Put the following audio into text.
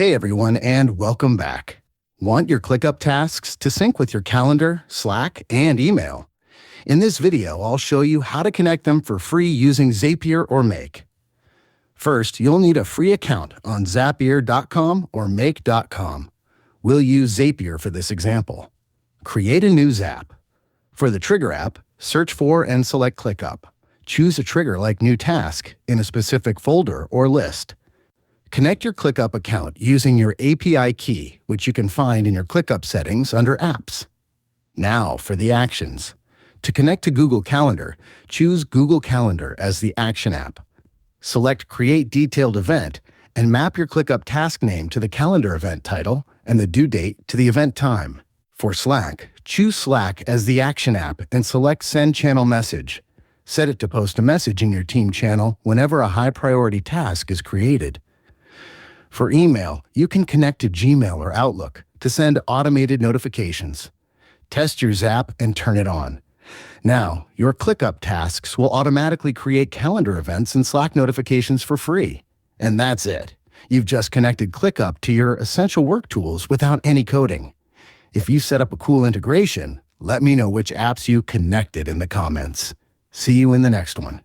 Hey everyone, and welcome back. Want your ClickUp tasks to sync with your calendar, Slack, and email? In this video, I'll show you how to connect them for free using Zapier or Make. First, you'll need a free account on Zapier.com or Make.com. We'll use Zapier for this example. Create a new Zap. For the trigger app, search for and select ClickUp. Choose a trigger like New Task in a specific folder or list. Connect your ClickUp account using your API key, which you can find in your ClickUp settings under Apps. Now for the actions. To connect to Google Calendar, choose Google Calendar as the Action app. Select Create Detailed Event and map your ClickUp task name to the calendar event title and the due date to the event time. For Slack, choose Slack as the Action app and select Send Channel Message. Set it to post a message in your team channel whenever a high-priority task is created. For email, you can connect to Gmail or Outlook to send automated notifications. Test your Zap and turn it on. Now, your ClickUp tasks will automatically create calendar events and Slack notifications for free. And that's it. You've just connected ClickUp to your essential work tools without any coding. If you set up a cool integration, let me know which apps you connected in the comments. See you in the next one.